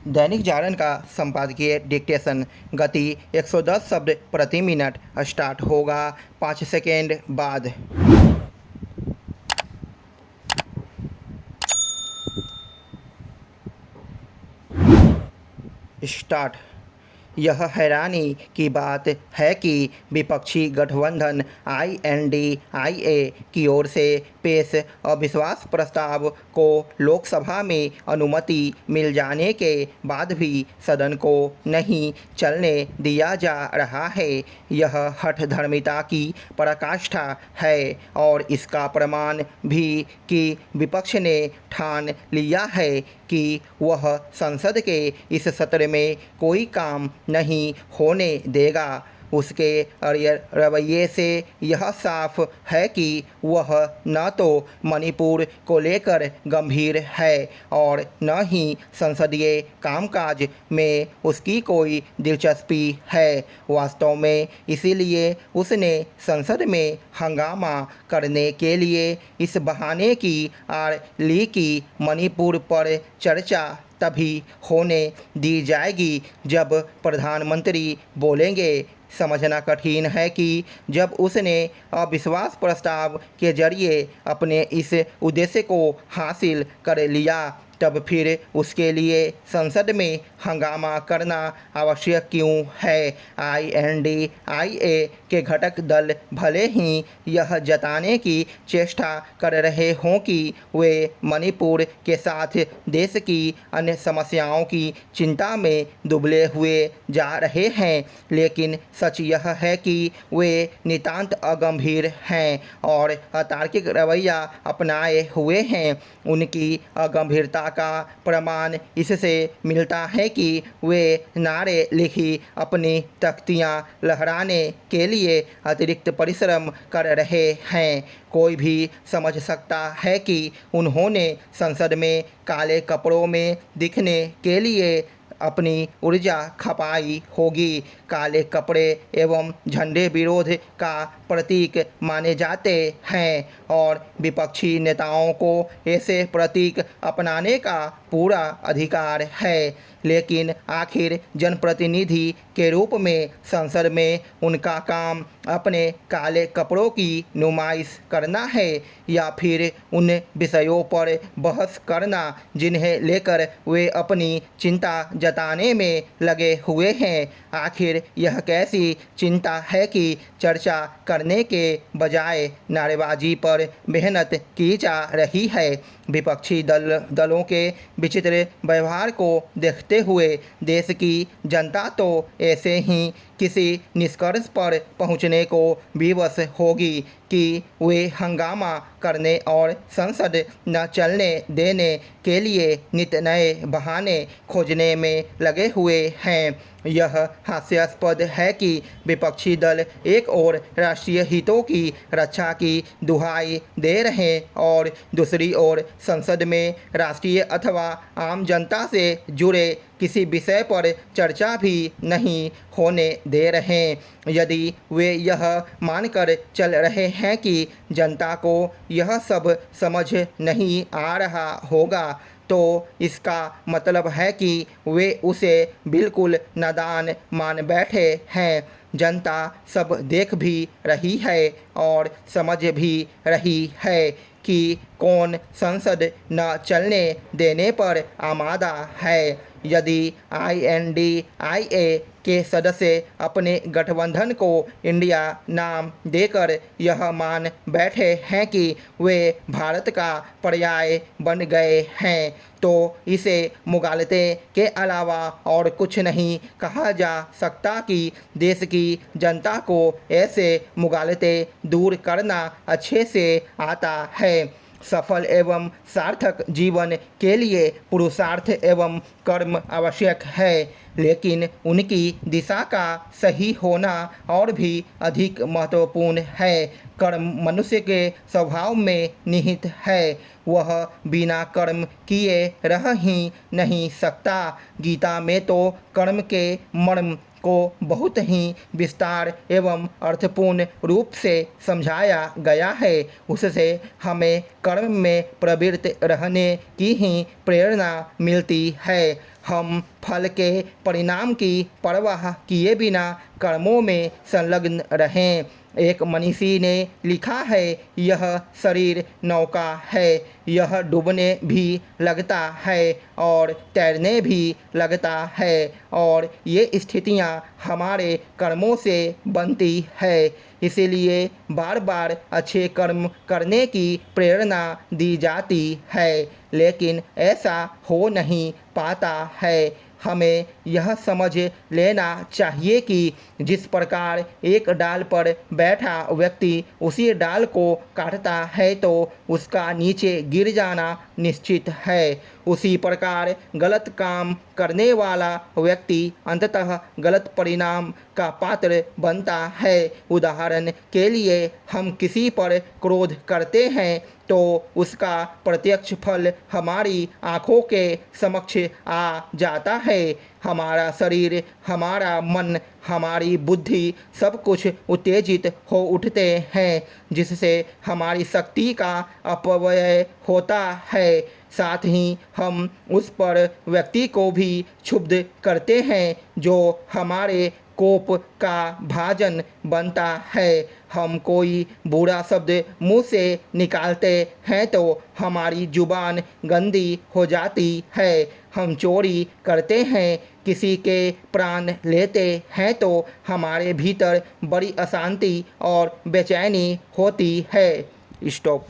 दैनिक जागरण का संपादकीय डिक्टेशन गति 110 शब्द प्रति मिनट स्टार्ट होगा 5 सेकेंड बाद। स्टार्ट। यह हैरानी की बात है कि विपक्षी गठबंधन INDIA की ओर से पेश अविश्वास प्रस्ताव को लोकसभा में अनुमति मिल जाने के बाद भी सदन को नहीं चलने दिया जा रहा है। यह हठधर्मिता की पराकाष्ठा है और इसका प्रमाण भी कि विपक्ष ने ठान लिया है कि वह संसद के इस सत्र में कोई काम नहीं होने देगा। उसके रवैये से यह साफ है कि वह न तो मणिपुर को लेकर गंभीर है और न ही संसदीय कामकाज में उसकी कोई दिलचस्पी है। वास्तव में इसीलिए उसने संसद में हंगामा करने के लिए इस बहाने की आड़ ली कि मणिपुर पर चर्चा तभी होने दी जाएगी जब प्रधानमंत्री बोलेंगे। समझना कठिन है कि जब उसने अविश्वास प्रस्ताव के जरिए अपने इस उद्देश्य को हासिल कर लिया तब फिर उसके लिए संसद में हंगामा करना आवश्यक क्यों है। INDIA के घटक दल भले ही यह जताने की चेष्टा कर रहे हों कि वे मणिपुर के साथ देश की अन्य समस्याओं की चिंता में दुबले हुए जा रहे हैं, लेकिन सच यह है कि वे नितांत अगंभीर हैं और अतार्किक रवैया अपनाए हुए हैं। उनकी अगंभीरता का प्रमाण इससे मिलता है कि वे नारे लिखी अपनी तख्तियां लहराने के लिए अतिरिक्त परिश्रम कर रहे हैं। कोई भी समझ सकता है कि उन्होंने संसद में काले कपड़ों में दिखने के लिए अपनी ऊर्जा खपाई होगी। काले कपड़े एवं झंडे विरोध का प्रतीक माने जाते हैं और विपक्षी नेताओं को ऐसे प्रतीक अपनाने का पूरा अधिकार है, लेकिन आखिर जनप्रतिनिधि के रूप में संसद में उनका काम अपने काले कपड़ों की नुमाइश करना है या फिर उन विषयों पर बहस करना जिन्हें लेकर वे अपनी चिंता जताने में लगे हुए हैं। आखिर यह कैसी चिंता है कि चर्चा करने के बजाय नारेबाजी पर मेहनत की जा रही है। विपक्षी दलों के विचित्र व्यवहार को देखते हुए देश की जनता तो ऐसे ही किसी निष्कर्ष पर पहुंचने को विवश होगी कि वे हंगामा करने और संसद न चलने देने के लिए नित नए बहाने खोजने में लगे हुए हैं। यह हास्यास्पद है कि विपक्षी दल एक ओर राष्ट्रीय हितों की रक्षा की दुहाई दे रहे और दूसरी ओर संसद में राष्ट्रीय अथवा आम जनता से जुड़े किसी विषय पर चर्चा भी नहीं होने दे रहे। यदि वे यह मानकर चल रहे हैं कि जनता को यह सब समझ नहीं आ रहा होगा तो इसका मतलब है कि वे उसे बिल्कुल नादान मान बैठे हैं। जनता सब देख भी रही है और समझ भी रही है कि कौन संसद न चलने देने पर आमादा है। यदि INDIA के सदस्य अपने गठबंधन को इंडिया नाम देकर यह मान बैठे हैं कि वे भारत का पर्याय बन गए हैं तो इसे मुगालते के अलावा और कुछ नहीं कहा जा सकता कि देश की जनता को ऐसे मुगालते दूर करना अच्छे से आता है। सफल एवं सार्थक जीवन के लिए पुरुषार्थ एवं कर्म आवश्यक है, लेकिन उनकी दिशा का सही होना और भी अधिक महत्वपूर्ण है। कर्म मनुष्य के स्वभाव में निहित है, वह बिना कर्म किए रह ही नहीं सकता। गीता में तो कर्म के मर्म को बहुत ही विस्तार एवं अर्थपूर्ण रूप से समझाया गया है। उससे हमें कर्म में प्रवृत्त रहने की ही प्रेरणा मिलती है। हम फल के परिणाम की परवाह किए बिना कर्मों में संलग्न रहें। एक मनीषी ने लिखा है, यह शरीर नौका है, यह डूबने भी लगता है और तैरने भी लगता है और ये स्थितियाँ हमारे कर्मों से बनती है। इसीलिए बार बार अच्छे कर्म करने की प्रेरणा दी जाती है, लेकिन ऐसा हो नहीं पाता है। हमें यह समझ लेना चाहिए कि जिस प्रकार एक डाल पर बैठा व्यक्ति उसी डाल को काटता है तो उसका नीचे गिर जाना निश्चित है, उसी प्रकार गलत काम करने वाला व्यक्ति अंततः गलत परिणाम का पात्र बनता है। उदाहरण के लिए हम किसी पर क्रोध करते हैं तो उसका प्रत्यक्ष फल हमारी आँखों के समक्ष आ जाता है। हमारा शरीर, हमारा मन, हमारी बुद्धि सब कुछ उत्तेजित हो उठते हैं, जिससे हमारी शक्ति का अपव्यय होता है। साथ ही हम उस पर व्यक्ति को भी क्षुब्ध करते हैं जो हमारे कोप का भाजन बनता है। हम कोई बुरा शब्द मुंह से निकालते हैं तो हमारी जुबान गंदी हो जाती है। हम चोरी करते हैं, किसी के प्राण लेते हैं तो हमारे भीतर बड़ी अशांति और बेचैनी होती है। स्टॉप।